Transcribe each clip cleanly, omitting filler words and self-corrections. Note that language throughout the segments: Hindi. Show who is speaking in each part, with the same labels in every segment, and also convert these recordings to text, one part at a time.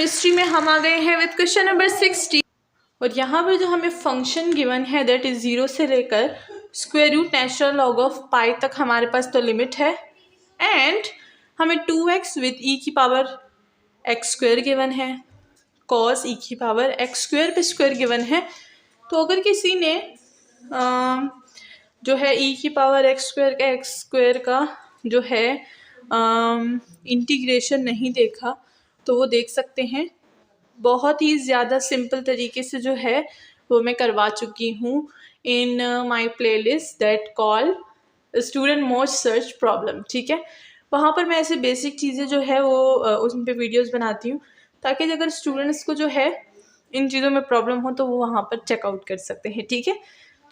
Speaker 1: केमिस्ट्री में हम आ गए हैं विद क्वेश्चन नंबर 60 और यहाँ पर जो हमें फंक्शन गिवन है दैट इज 0 से लेकर square root natural log of pi तक हमारे पास तो लिमिट है एंड हमें 2x विद ई की पावर एक्स स्क्वायर गिवन है, कॉस ई की पावर एक्स स्क्वायर पे स्क्वायर गिवन है। तो अगर किसी ने जो है ई की पावर एक्स स्क्वायर का जो है इंटीग्रेशन नहीं देखा तो वो देख सकते हैं। बहुत ही ज़्यादा सिंपल तरीके से जो है वो मैं करवा चुकी हूँ in my playlist that call student most search problem. ठीक है, वहाँ पर मैं ऐसे बेसिक चीज़ें जो है वो उन पर वीडियोज़ बनाती हूँ ताकि अगर स्टूडेंट्स को जो है इन चीज़ों में प्रॉब्लम हो तो वो वहाँ पर चेकआउट कर सकते हैं। ठीक है,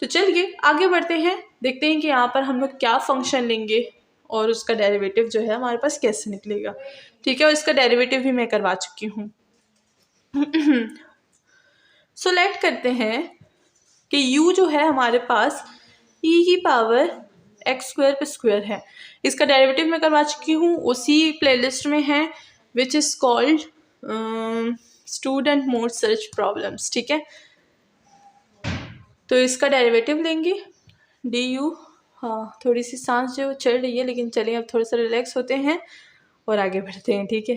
Speaker 1: तो चलिए आगे बढ़ते हैं, देखते हैं कि यहाँ पर हम लोग क्या फंक्शन लेंगे और उसका डेरिवेटिव जो है हमारे पास कैसे निकलेगा। ठीक है, और इसका डेरिवेटिव भी मैं करवा चुकी हूँ। सेलेक्ट करते हैं कि u जो है हमारे पास e की पावर एक्स स्क्वायर पे स्क्वायर है, इसका डेरिवेटिव मैं करवा चुकी हूँ, उसी प्लेलिस्ट में है which is called student mode search problems. ठीक है, तो इसका डेरिवेटिव लेंगे du। हाँ, थोड़ी सी सांस जो चल रही है लेकिन चलिए अब थोड़ा सा रिलैक्स होते हैं और आगे बढ़ते हैं। ठीक है,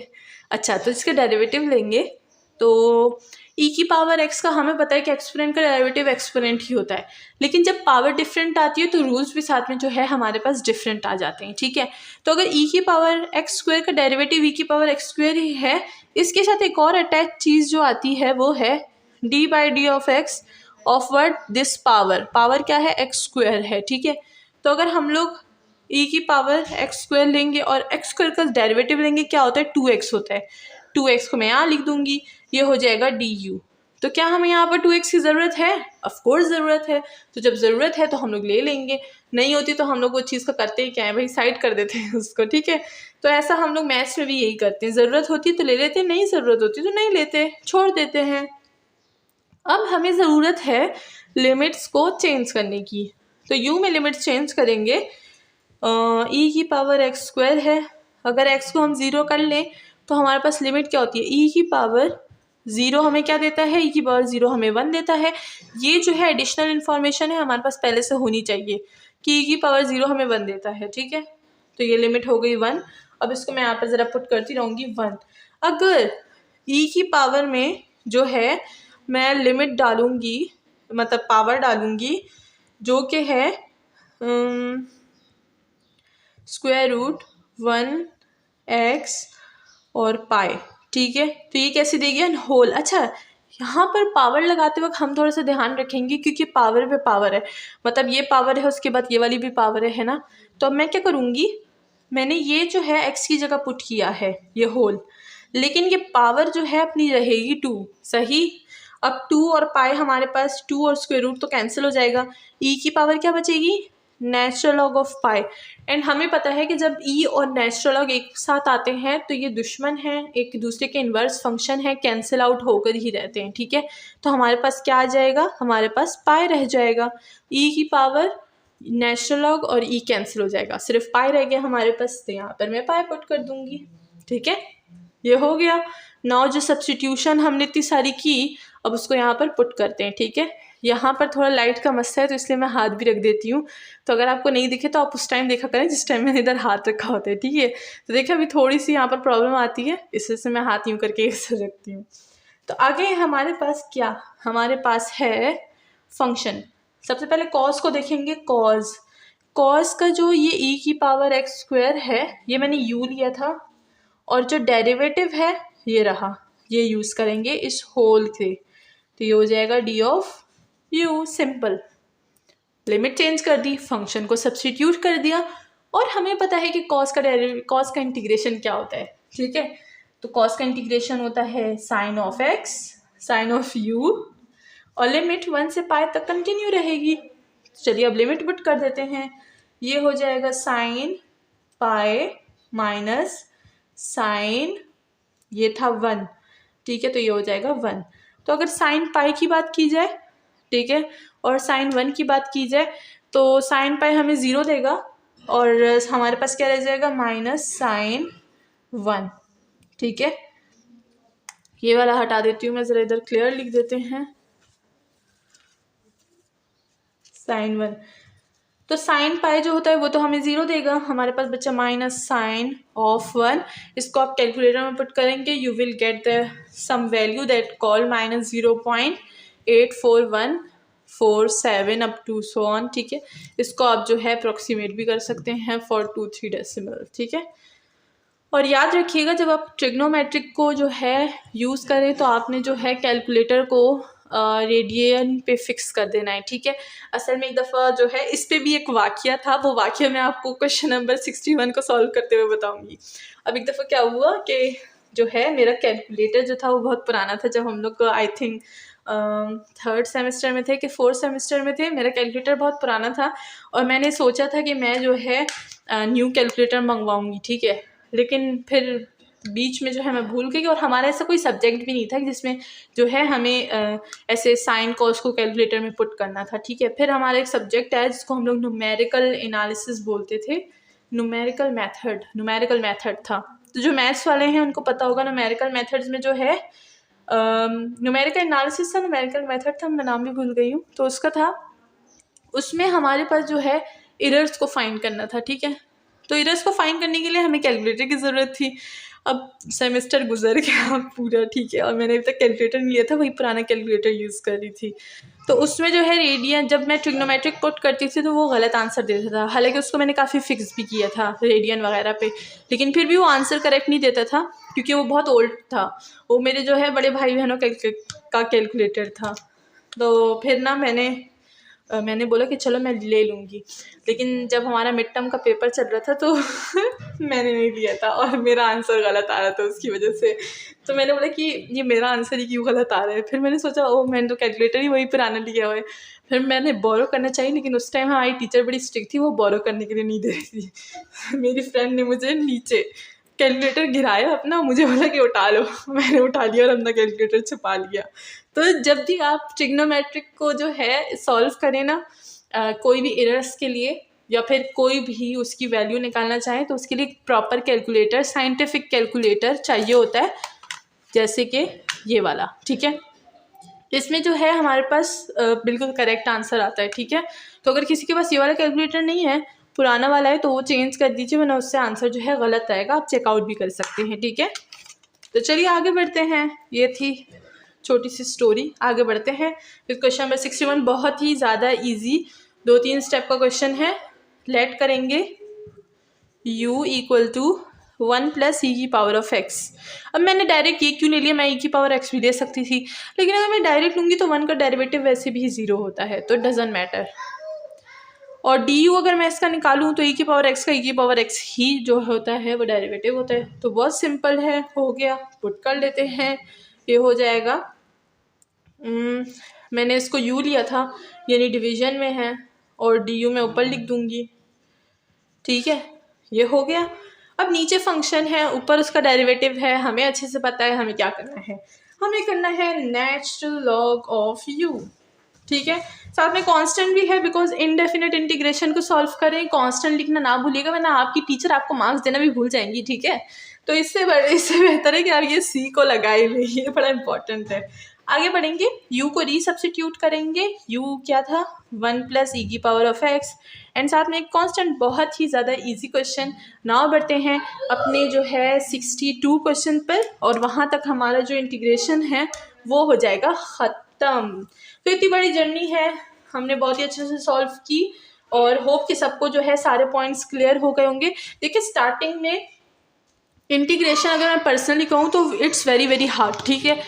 Speaker 1: अच्छा तो इसका डेरिवेटिव लेंगे तो e की पावर x का हमें पता है कि एक्सपोनेंट का डेरिवेटिव एक्सपोनेंट ही होता है, लेकिन जब पावर डिफरेंट आती है तो रूल्स भी साथ में जो है हमारे पास डिफरेंट आ जाते हैं। ठीक है, तो अगर e की पावर एक्स स्क्वायर का डेरिवेटिव e की पावर एक्स स्क्वायर ही है, इसके साथ एक और अटैच चीज़ जो आती है वो है d/d of x of word this power क्या है, एक्स स्क्वायर है। ठीक है, तो अगर हम लोग e की पावर एक्स स्क्वायर लेंगे और एक्स स्क्वायर का डेरिवेटिव लेंगे, क्या होता है 2x होता है। 2x को मैं यहाँ लिख दूंगी, ये हो जाएगा du। तो क्या हमें यहाँ पर 2x की ज़रूरत है? ऑफ कोर्स ज़रूरत है। तो जब ज़रूरत है तो हम लोग ले लेंगे, नहीं होती तो हम लोग वो चीज़ को करते ही क्या है भाई, साइड कर देते हैं उसको। ठीक है, तो ऐसा हम लोग मैथ्स में भी यही करते हैं, ज़रूरत होती तो ले लेते, नहीं ज़रूरत होती तो नहीं लेते, छोड़ देते हैं। अब हमें ज़रूरत है लिमिट्स को चेंज करने की, तो u में लिमिट्स चेंज करेंगे। e की पावर एक्स स्क्वायर है, अगर x को हम 0 कर लें तो हमारे पास लिमिट क्या होती है, e की पावर 0 हमें क्या देता है, e की पावर 0 हमें 1 देता है। ये जो है एडिशनल इन्फॉर्मेशन है हमारे पास पहले से होनी चाहिए कि e की पावर 0 हमें 1 देता है। ठीक है, तो ये लिमिट हो गई 1। अब इसको मैं यहाँ पर ज़रा पुट करती रहूँगी 1। अगर e की पावर में जो है मैं लिमिट डालूँगी, मतलब पावर डालूँगी जो कि है स्क्वायर रूट 1x और पाई। ठीक है, तो ये कैसे देगी, होल। अच्छा, यहाँ पर पावर लगाते वक्त हम थोड़ा सा ध्यान रखेंगे क्योंकि पावर पे पावर है, मतलब ये पावर है उसके बाद ये वाली भी पावर है ना। तो अब मैं क्या करूँगी, मैंने ये जो है x की जगह पुट किया है ये होल, लेकिन ये पावर जो है अपनी रहेगी 2। सही, अब 2 और पाई हमारे पास 2 और स्क्वायर रूट तो कैंसिल हो जाएगा, e की पावर क्या बचेगी, natural log of pi. And हमें पता है कि जब e और नेचुरल लॉग एक साथ आते हैं तो ये दुश्मन हैं, एक दूसरे के इन्वर्स फंक्शन है, कैंसिल आउट होकर ही रहते हैं। ठीक है, तो हमारे पास क्या आ जाएगा, हमारे पास पाई रह जाएगा, e की पावर नेचुरल लॉग और e कैंसिल हो जाएगा, सिर्फ पाई रह गया हमारे पास, तो यहाँ पर मैं पाई पुट कर दूंगी। ठीक है, ये हो गया। नाउ जो सब्स्टिट्यूशन हमने इतनी सारी की, अब उसको यहाँ पर पुट करते हैं। ठीक है, यहाँ पर थोड़ा लाइट का मसला है तो इसलिए मैं हाथ भी रख देती हूँ, तो अगर आपको नहीं दिखे तो आप उस टाइम देखा करें जिस टाइम मैंने इधर हाथ रखा होता है। ठीक है, तो देखिए अभी थोड़ी सी यहाँ पर प्रॉब्लम आती है, इस वजह से मैं हाथ यूँ करके ऐसे रखती हूँ। तो आगे हमारे पास क्या, हमारे पास है फंक्शन। सबसे पहले कॉस को देखेंगे। कॉस का जो ये e की पावर एक्स स्क्वायर है ये मैंने u लिया था, और जो डेरिवेटिव है ये रहा, ये यूज़ करेंगे इस होल से, तो ये हो जाएगा d of u। Simple, limit change कर दी, फंक्शन को सब्स्टिट्यूट कर दिया, और हमें पता है कि कॉस का इंटीग्रेशन क्या होता है। ठीक है, तो कॉस का इंटीग्रेशन होता है sine of x sine of u, और लिमिट 1 से पाई तक कंटिन्यू रहेगी। चलिए अब लिमिट पुट कर देते हैं, ये हो जाएगा साइन पाई माइनस साइन, ये था 1। ठीक है, तो ये हो जाएगा 1। तो अगर साइन पाई की बात की जाए, ठीक है, और साइन 1 की बात की जाए, तो साइन पाई हमें 0 देगा और हमारे पास क्या रह जाएगा, माइनस साइन 1। ठीक है, ये वाला हटा देती हूँ मैं, ज़रा इधर क्लियर लिख देते हैं sin 1। तो साइन पाई जो होता है वो तो हमें 0 देगा, हमारे पास बच्चा माइनस साइन ऑफ 1। इसको आप कैलकुलेटर में पुट करेंगे, you will get the some value that call minus 0.84147 up to so on. ठीक है, इसको आप जो है अप्रोक्सीमेट भी कर सकते हैं फॉर 2-3 डेसिमल। ठीक है, और याद रखिएगा जब आप ट्रिग्नोमेट्रिक को जो है यूज़ करें तो आपने जो है कैलकुलेटर को रेडियन पे फिक्स कर देना है। ठीक है, असल में एक दफ़ा जो है इस पे भी एक वाक़या था, वो वाक़या मैं आपको क्वेश्चन नंबर 61 को सॉल्व करते हुए बताऊंगी। अब एक दफ़ा क्या हुआ कि जो है मेरा कैलकुलेटर जो था वो बहुत पुराना था, जब हम लोग आई थिंक 3rd सेमेस्टर में थे कि 4th सेमेस्टर में थे। मेरा कैलकुलेटर बहुत पुराना था और मैंने सोचा था कि मैं जो है न्यू कैलकुलेटर मंगवाऊँगी। ठीक है, लेकिन फिर बीच में जो है मैं भूल गई, और हमारा ऐसा कोई सब्जेक्ट भी नहीं था जिसमें जो है हमें ऐसे साइन कॉस को कैलकुलेटर में पुट करना था। ठीक है, फिर हमारा एक सब्जेक्ट है जिसको हम लोग न्यूमेरिकल एनालिसिस बोलते थे, न्यूमेरिकल मेथड था। तो जो मैथ्स वाले हैं उनको पता होगा, न्यूमेरिकल मेथड्स में जो है न्यूमेरिकल एनालिसिस था, न्यूमेरिकल मेथड था, मैं नाम भी भूल गई हूँ। तो उसका था, उसमें हमारे पास जो है एरर्स को फाइंड करना था। ठीक है, तो एरर्स को फाइंड करने के लिए हमें कैलकुलेटर की ज़रूरत थी। अब सेमेस्टर गुजर गया पूरा, ठीक है, और मैंने अभी तक कैलकुलेटर नहीं लिया था, वही पुराना कैलकुलेटर यूज़ कर रही थी। तो उसमें जो है रेडियन, जब मैं ट्रिग्नोमेट्रिक पुट करती थी तो वो गलत आंसर देता था, हालांकि उसको मैंने काफ़ी फिक्स भी किया था रेडियन वगैरह पे, लेकिन फिर भी वो आंसर करेक्ट नहीं देता था क्योंकि वो बहुत ओल्ड था। वो मेरे जो है बड़े भाई बहनों का कैलकुलेटर था। तो फिर ना मैंने बोला कि चलो मैं ले लूँगी, लेकिन जब हमारा मिड टर्म का पेपर चल रहा था तो मैंने नहीं लिया था और मेरा आंसर गलत आ रहा था उसकी वजह से। तो मैंने बोला कि ये मेरा आंसर ही क्यों गलत आ रहा है। फिर मैंने सोचा मैंने तो कैलकुलेटर ही वही पुराना लिया हुआ है। फिर मैंने बोरो करना चाहिए, लेकिन उस टाइम हमारी टीचर बड़ी स्ट्रिक्ट थी, वो बोरो करने के लिए नहीं दे रही थी। मेरी फ्रेंड ने मुझे नीचे कैलकुलेटर गिराया अपना, मुझे बोला कि उठा लो। मैंने उठा लिया और अपना कैलकुलेटर छुपा लिया। तो जब भी आप ट्रिग्नोमेट्रिक को जो है सॉल्व करें ना, कोई भी एरर्स के लिए या फिर कोई भी उसकी वैल्यू निकालना चाहें तो उसके लिए एक प्रॉपर कैलकुलेटर, साइंटिफिक कैलकुलेटर चाहिए होता है, जैसे कि ये वाला। ठीक है, इसमें जो है हमारे पास बिल्कुल करेक्ट आंसर आता है। ठीक है, तो अगर किसी के पास ये वाला कैलकुलेटर नहीं है, पुराना वाला है, तो वो चेंज कर दीजिए, वरना उससे आंसर जो है गलत आएगा। आप चेकआउट भी कर सकते हैं। ठीक है, तो चलिए आगे बढ़ते हैं। ये थी छोटी सी स्टोरी, आगे बढ़ते हैं। फिर क्वेश्चन नंबर 61 बहुत ही ज़्यादा इजी 2-3 स्टेप का क्वेश्चन है। लेट करेंगे u इक्वल टू 1 प्लस ई की पावर ऑफ x। अब मैंने डायरेक्ट ये क्यों नहीं लिया, मैं e की पावर x भी दे सकती थी, लेकिन अगर मैं डायरेक्ट लूँगी तो 1 का डेरिवेटिव वैसे भी 0 होता है, तो डजेंट मैटर। और du अगर मैं इसका निकालूँ तो e की पावर x का e की पावर x ही जो होता है वो डेरिवेटिव होता है। तो बहुत सिंपल है, हो गया, पुट कर लेते हैं। ये हो जाएगा, मैंने इसको u लिया था यानी डिवीजन में है, और du मैं ऊपर लिख दूँगी। ठीक है, ये हो गया। अब नीचे फंक्शन है, ऊपर उसका डेरिवेटिव है, हमें अच्छे से पता है हमें क्या करना है। हमें करना है नेचुरल लॉग ऑफ u। ठीक है, साथ में कांस्टेंट भी है, बिकॉज इनडेफिनेट इंटीग्रेशन को सॉल्व करें कांस्टेंट लिखना ना भूलिएगा, वरना आपकी टीचर आपको मार्क्स देना भी भूल जाएंगी। ठीक है, तो इससे बेहतर है कि आप ये सी को लगाए लें, ये बड़ा इंपॉर्टेंट है। आगे बढ़ेंगे, u को रीसब्स्टिट्यूट करेंगे। u क्या था, 1 प्लस ई की पावर ऑफ x, एंड साथ में एक कांस्टेंट। बहुत ही ज़्यादा इजी क्वेश्चन। नाउ बढ़ते हैं अपने जो है 62 क्वेश्चन पर, और वहाँ तक हमारा जो इंटीग्रेशन है वो हो जाएगा ख़त्म। तो इतनी बड़ी जर्नी है, हमने बहुत ही अच्छे से सॉल्व की, और होप कि सबको जो है सारे पॉइंट्स क्लियर हो गए होंगे। देखिए, स्टार्टिंग में इंटीग्रेशन अगर मैं पर्सनली कहूँ तो इट्स वेरी वेरी हार्ड। ठीक है,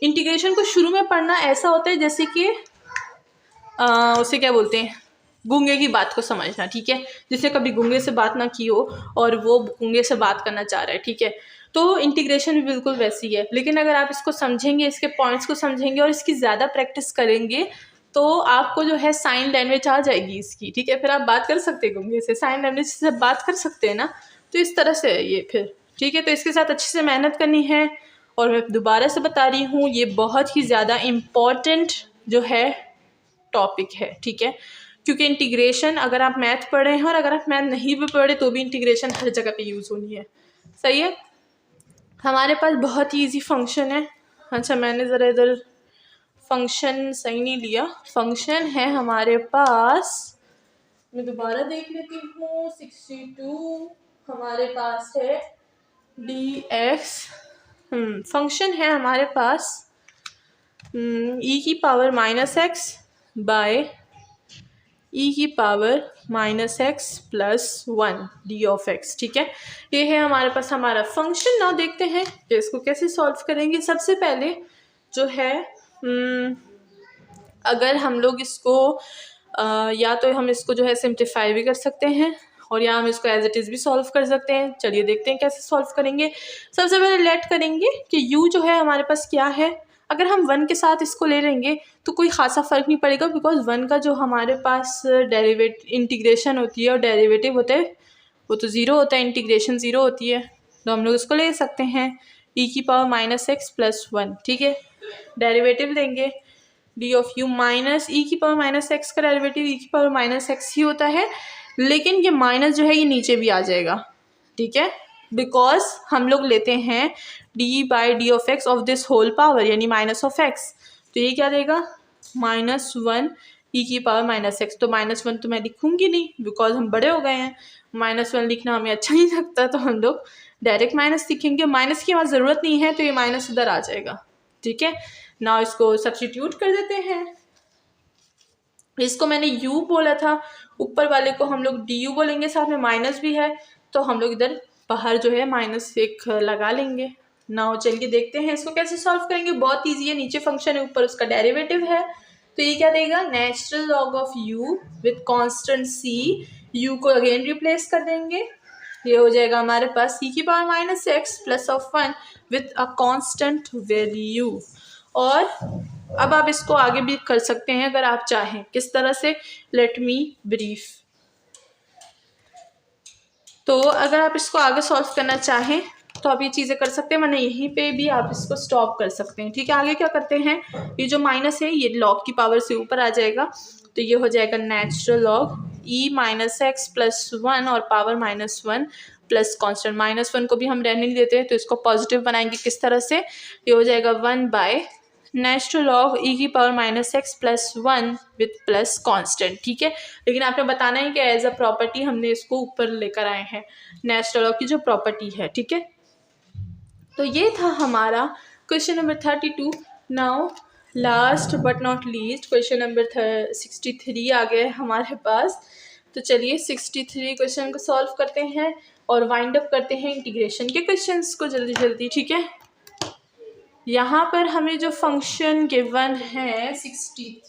Speaker 1: इंटीग्रेशन को शुरू में पढ़ना ऐसा होता है जैसे कि उसे क्या बोलते हैं, गूंगे की बात को समझना। ठीक है, जिसने कभी गूंगे से बात ना की हो और वो गूंगे से बात करना चाह रहा है। ठीक है, तो इंटीग्रेशन भी बिल्कुल वैसी है, लेकिन अगर आप इसको समझेंगे, इसके पॉइंट्स को समझेंगे और इसकी ज़्यादा प्रैक्टिस करेंगे तो आपको जो है साइन लैंग्वेज आ जाएगी इसकी। ठीक है, फिर आप बात कर सकते हैं गूंगे से, साइन लैंग्वेज से बात कर सकते हैं ना, तो इस तरह से है ये फिर। ठीक है, तो इसके साथ अच्छे से मेहनत करनी है, और मैं दोबारा से बता रही हूँ ये बहुत ही ज़्यादा इम्पॉर्टेंट जो है टॉपिक है। ठीक है, क्योंकि इंटीग्रेशन अगर आप मैथ पढ़े हैं और अगर आप मैथ नहीं भी पढ़े तो भी इंटीग्रेशन हर जगह पे यूज़ होनी है। सही है, हमारे पास बहुत ही ईजी फंक्शन है, अच्छा मैंने ज़रा इधर फंक्शन सही नहीं लिया। फंक्शन है हमारे पास, मैं दोबारा देख लेती हूँ, 62 हमारे पास है dx। फंक्शन है हमारे पास e की पावर -x बाय e की power -x+1 d of x। ठीक है, ये है हमारे पास हमारा फंक्शन। नाउ देखते हैं कि इसको कैसे सॉल्व करेंगे। सबसे पहले जो है अगर हम लोग इसको या तो हम इसको जो है सिंप्लीफाई भी कर सकते हैं और या हम इसको एज इट इज़ भी सॉल्व कर सकते हैं। चलिए देखते हैं कैसे सॉल्व करेंगे। सबसे पहले लेट करेंगे कि u जो है हमारे पास क्या है। अगर हम 1 के साथ इसको ले लेंगे तो कोई ख़ासा फ़र्क नहीं पड़ेगा, बिकॉज 1 का जो हमारे पास इंटीग्रेशन होती है और डेरिवेटिव होता है वो तो ज़ीरो होता है, इंटीग्रेशन ज़ीरो होती है, तो हम लोग इसको ले सकते हैं e की पावर -x+1। ठीक है, डेरिवेटिव लेंगे डी ऑफ यू माइनस ई की पावर -x का डेरिवेटिव ई की पावर -x ही होता है, लेकिन ये माइनस जो है ये नीचे भी आ जाएगा। ठीक है, बिकॉज हम लोग लेते हैं d/d of x of this whole power यानी -x, तो ये क्या देगा -1 e की पावर -x। तो -1 तो मैं लिखूंगी नहीं बिकॉज हम बड़े हो गए हैं, -1 लिखना हमें अच्छा नहीं लगता, तो हम लोग डायरेक्ट माइनस लिखेंगे। माइनस की वहाँ ज़रूरत नहीं है तो ये माइनस इधर आ जाएगा। ठीक है, ना इसको सब्स्टिट्यूट कर देते हैं। इसको मैंने u बोला था, ऊपर वाले को हम लोग du बोलेंगे, साथ में माइनस भी है तो हम लोग इधर बाहर जो है -1 लगा लेंगे। ना चलिए देखते हैं इसको कैसे सॉल्व करेंगे। बहुत ईजी है, नीचे फंक्शन है ऊपर उसका डेरिवेटिव है, तो ये क्या देगा natural log of u with constant c। u को अगेन रिप्लेस कर देंगे, ये हो जाएगा हमारे पास e की power -x+1 with a constant value. और अब आप इसको आगे भी कर सकते हैं अगर आप चाहें। किस तरह से, लेट मी ब्रीफ। तो अगर आप इसको आगे सॉल्व करना चाहें तो आप ये चीज़ें कर सकते हैं, वरना यहीं पे भी आप इसको स्टॉप कर सकते हैं। ठीक है, आगे क्या करते हैं, ये जो माइनस है ये लॉग की पावर से ऊपर आ जाएगा, तो ये हो जाएगा नेचुरल लॉग e-x+1 और पावर -1 प्लस कॉन्स्टेंट -1 को भी हम रहने नहीं देते, तो इसको पॉजिटिव बनाएंगे। किस तरह से, ये हो जाएगा 1 नेचुरल लॉग e की power -x+1 with plus constant. ठीक है, लेकिन आपने बताना है कि एज अ प्रॉपर्टी हमने इसको ऊपर लेकर आए हैं, नेचुरल लॉग की जो प्रॉपर्टी है। ठीक है, तो ये था हमारा question number 32। Now last but not least question number 63 आ गए हमारे पास। तो चलिए 63 क्वेश्चन को सॉल्व करते हैं और वाइंड अप करते हैं इंटीग्रेशन के क्वेश्चंस को जल्दी जल्दी। ठीक है, यहाँ पर हमें जो फंक्शन गिवन है 63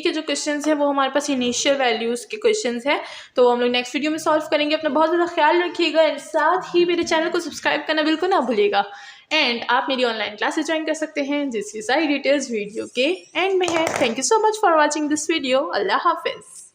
Speaker 1: के जो क्वेश्चंस हैं वो हमारे पास इनिशियल वैल्यूज़ के क्वेश्चंस हैं, तो हम लोग नेक्स्ट वीडियो में सॉल्व करेंगे। अपना बहुत ज़्यादा ख्याल रखिएगा एंड साथ ही मेरे चैनल को सब्सक्राइब करना बिल्कुल ना भूलिएगा। एंड आप मेरी ऑनलाइन क्लासेस ज्वाइन कर सकते हैं जिसकी सारी डिटेल्स वीडियो के एंड में है। Thank you so much for watching this video. अल्लाह हाफिज़।